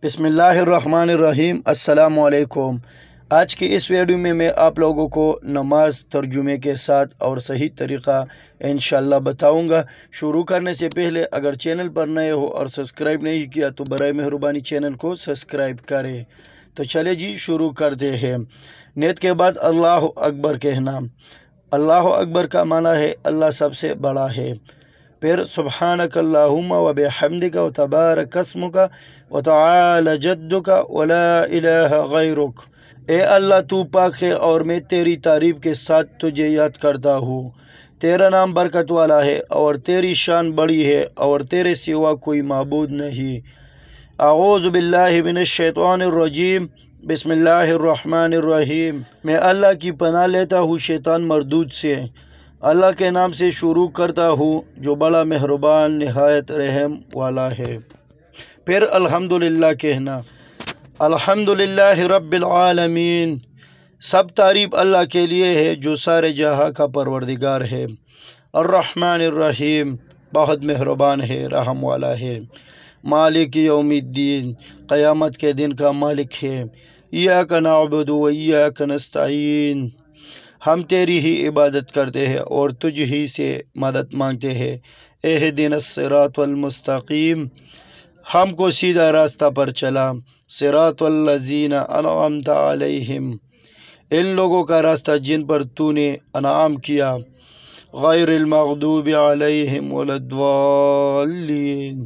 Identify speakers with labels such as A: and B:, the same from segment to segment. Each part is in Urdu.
A: بسم اللہ الرحمن الرحیم۔ السلام علیکم۔ آج کی اس ویڈیو میں آپ لوگوں کو نماز ترجمے کے ساتھ اور صحیح طریقہ انشاءاللہ بتاؤں گا۔ شروع کرنے سے پہلے اگر چینل پر نئے ہو اور سبسکرائب نہیں کیا تو برائے مہربانی چینل کو سبسکرائب کریں۔ تو چلے جی شروع کرتے ہیں۔ نیت کے بعد اللہ اکبر کہنا۔ اللہ اکبر کا معنی ہے اللہ سب سے بڑا ہے۔ پھر سبحانک اللہم و بحمدک و تبارک اسمک و تعالی جدک و لا الہ غیرک۔ اے اللہ تو پاک ہے اور میں تیری تعریف کے ساتھ تجھے یاد کرتا ہوں۔ تیرا نام برکت والا ہے اور تیری شان بڑی ہے اور تیرے سوا کوئی معبود نہیں۔ اعوذ باللہ من الشیطان الرجیم۔ بسم اللہ الرحمن الرحیم۔ میں اللہ کی پناہ لیتا ہوں شیطان مردود سے۔ اللہ کے نام سے شروع کرتا ہوں جو بڑا مہربان نہایت رحم والا ہے۔ پھر الحمدللہ کہنا۔ الحمدللہ رب العالمین۔ سب تعریف اللہ کے لیے ہے جو سارے جہاں کا پروردگار ہے۔ الرحمن الرحیم، بہت مہربان ہے، رحم والا ہے۔ مالک یوم الدین، قیامت کے دن کا مالک ہے۔ ایاک نعبد و ایاک نستعین، ہم تیری ہی عبادت کرتے ہیں اور تجھ ہی سے مدد مانگتے ہیں۔ اہدنا الصراط المستقیم، ہم کو سیدھا راستہ پر چلا۔ صراط الذین انعمت علیہم، ان لوگوں کا راستہ جن پر تو نے انعام کیا۔ غیر المغضوب علیہم ولا الضالین،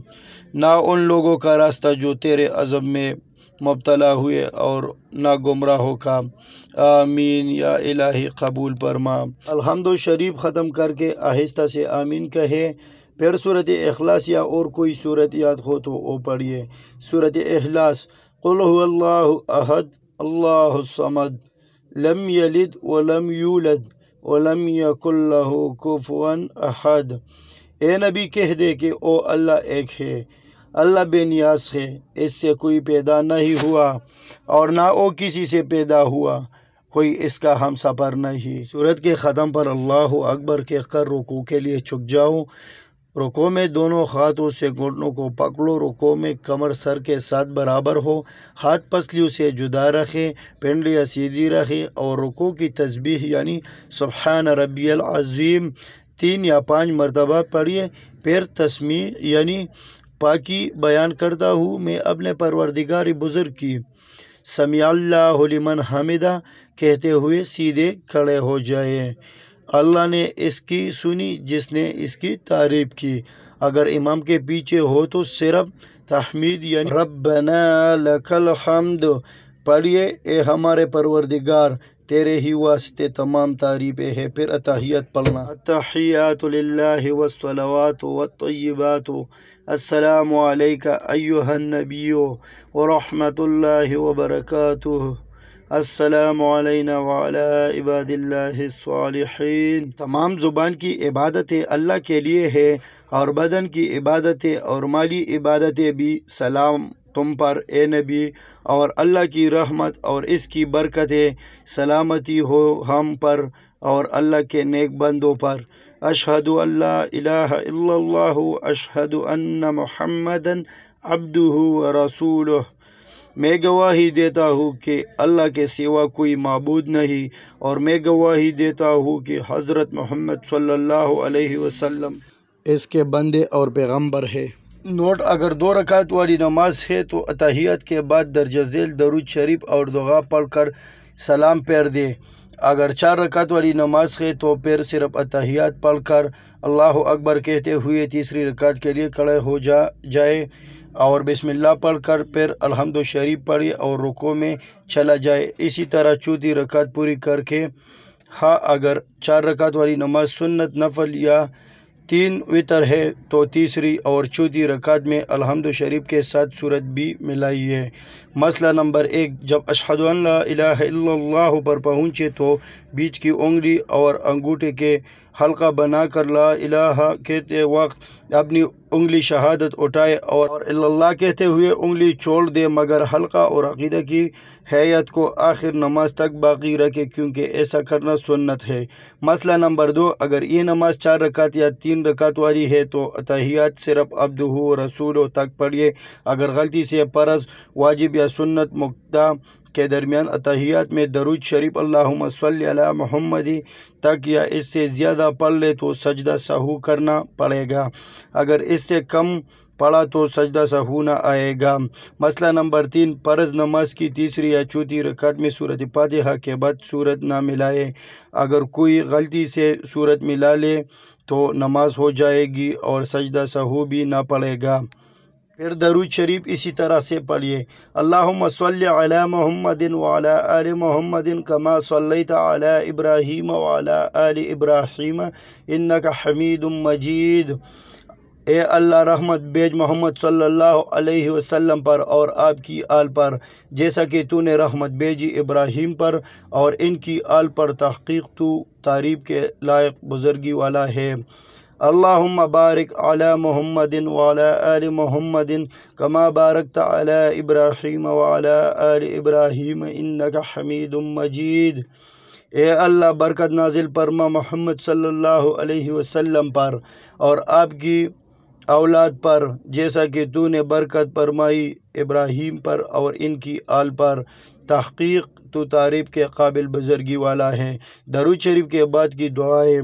A: نہ ان لوگوں کا راستہ جو تیرے عذاب میں مبتلا ہوئے اور نہ گمراہوں کا۔ آمین۔ یا الہی قبول فرما۔ الحمد شریف ختم کر کے آہستہ سے آمین کہے۔ پھر سورۃ اخلاص یا اور کوئی سورت یاد ہو تو وہ پڑھیے۔ سورۃ اخلاص۔ قل هو اللہ احد اللہ الصمد لم یلد ولم یولد ولم یکن لہ کفوا احد۔ اے نبی کہہ دے کہ او اللہ ایک ہے، اللہ بے نیاز ہے، اس سے کوئی پیدا نہیں ہوا اور نہ وہ کسی سے پیدا ہوا، کوئی اس کا ہم سفر نہیں۔ سورت کے ختم پر اللہ اکبر کہہ کر رکوع کے لیے جھک جاؤ۔ رکوع میں دونوں ہاتھوں سے گھٹنوں کو پکڑو۔ رکوع میں کمر سر کے ساتھ برابر ہو، ہاتھ پسلیوں سے جدا رکھیں، پنڈلیاں سیدھی رکھیں اور رکوع کی تسبیح یعنی سبحان ربی العظیم 3 یا 5 مرتبہ پڑھیے۔ پھر تسمیع یعنی پاکی بیان کرتا ہوں میں اپنے پروردگار بزرگ کی۔ سمیع اللہ لمن حمدہ کہتے ہوئے سیدھے کھڑے ہو جائیں۔ اللہ نے اس کی سنی جس نے اس کی تعریف کی۔ اگر امام کے پیچھے ہو تو صرف تحمید یعنی ربنا لک الحمد پڑھیے۔ اے ہمارے پروردگار تیرے ہی واسطے تمام تعریفیں ہیں۔ پھر اتحیات پڑھنا۔ التحیات للہ والصلوات والطیبات، السلام علیک ایہا النبی ورحمۃ اللہ وبرکاتہ، السلام علینا وعلی عباد اللہ الصالحین۔ تمام زبان کی عبادتیں اللہ کے لیے ہے اور بدن کی عبادتیں اور مالی عبادتیں بھی سلام تم پر اے نبی، اور اللہ کی رحمت اور اس کی برکتیں سلامتی ہو ہم پر اور اللہ کے نیک بندوں پر۔ اشہد ان لا الہ الا اللہ اشہد ان محمدً عبدہ ورسولہ، میں گواہی دیتا ہوں کہ اللہ کے سوا کوئی معبود نہیں اور میں گواہی دیتا ہوں کہ حضرت محمد صلی اللہ علیہ وسلم اس کے بندے اور پیغمبر ہے۔ نوٹ: اگر 2 رکعت والی نماز ہے تو اتحیات کے بعد درجہ ذیل درود شریف اور دعا پڑھ کر سلام پھیر دے۔ اگر 4 رکعت والی نماز ہے تو پھر صرف اتحیات پڑھ کر اللہ اکبر کہتے ہوئے تیسری رکعت کے لیے کھڑے ہو جائے اور بسم اللہ پڑھ کر پھر الحمد شریف پڑھے اور رکوع میں چلا جائے۔ اسی طرح چوتھی رکعت پوری کر کے ہاں اگر 4 رکعت والی نماز سنت، نفل یا 3 وتر ہے تو تیسری اور چوتھی رکعت میں الحمد شریف کے ساتھ سورت بھی ملائیے۔ مسئلہ نمبر 1، جب اشہد ان لا الہ الا اللہ پر پہنچے تو بیچ کی انگلی اور انگوٹھے کے حلقہ بنا کر لا الہ کہتے وقت اپنی انگلی شہادت اٹھائے اور اللہ کہتے ہوئے انگلی چھوڑ دے، مگر حلقہ اور عقیدہ کی حیت کو آخر نماز تک باقی رکھے، کیونکہ ایسا کرنا سنت ہے۔ مسئلہ نمبر 2، اگر یہ نماز 4 رکعت یا 3 رکعت والی ہے تو اتحیات صرف عبدہ و رسولہ تک پڑھیے۔ اگر غلطی سے فرض، واجب یا سنت مؤکدہ کے درمیان اتحیات میں درود شریف اللہم صلی علی محمد تک یا اس سے زیادہ پڑھ لے تو سجدہ سہو کرنا پڑے گا، اگر اس سے کم پڑھا تو سجدہ سہو نہ آئے گا۔ مسئلہ نمبر 3، فرض نماز کی تیسری یا چوتھی رکعت میں سورۃ فاتحہ کے بعد سورت نہ ملائے، اگر کوئی غلطی سے سورت ملا لے تو نماز ہو جائے گی اور سجدہ سہو بھی نہ پڑے گا۔ پھر درود شریف اسی طرح سے پڑھیے، اللہم صلی علی محمد وعلی آل محمد کما صلیت علی ابراہیم وعلی آل ابراہیم انک حمید مجید۔ اے اللہ رحمت بھیج محمد صلی اللہ علیہ وسلم پر اور آپ کی آل پر، جیسا کہ تو نے رحمت بھیجی ابراہیم پر اور ان کی آل پر، تحقیق تو تعریف کے لائق بزرگی والا ہے۔ اللہم بارک علی محمد وعلی آل محمد کما بارکت علی ابراہیم وعلی آل ابراہیم انک حمید مجید۔ اے اللہ برکت نازل فرما محمد صلی اللہ علیہ وسلم پر اور آپ کی اولاد پر، جیسا کہ تو نے برکت فرمائی ابراہیم پر اور ان کی آل پر، تحقیق تو تعریف کے قابل بزرگی والا ہے۔ درود شریف کے بعد کی دعائیں،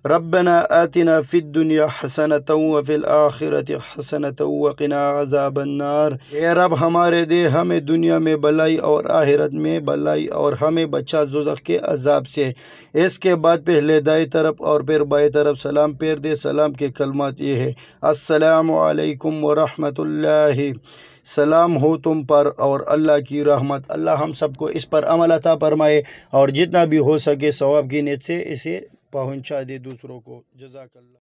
A: ربنا آتنا فی الدنیا حسنۃ وفی الآخرۃ حسنۃ وقنا عذاب النار۔ اے رب ہمارے دے ہمیں دنیا میں بھلائی اور آخرت میں بھلائی اور ہمیں بچا دوزخ کے عذاب سے۔ اس کے بعد پہلے دائیں طرف اور پھر بائیں طرف سلام پھیر دے۔ سلام کے کلمات یہ ہے، السلام علیکم ورحمۃ اللہ، سلام ہو تم پر اور اللہ کی رحمت۔ اللہ ہم سب کو اس پر عمل عطا فرمائے اور جتنا بھی ہو سکے ثواب کی نیت سے اسے پہنچا دے دوسروں کو۔ جزاک اللہ۔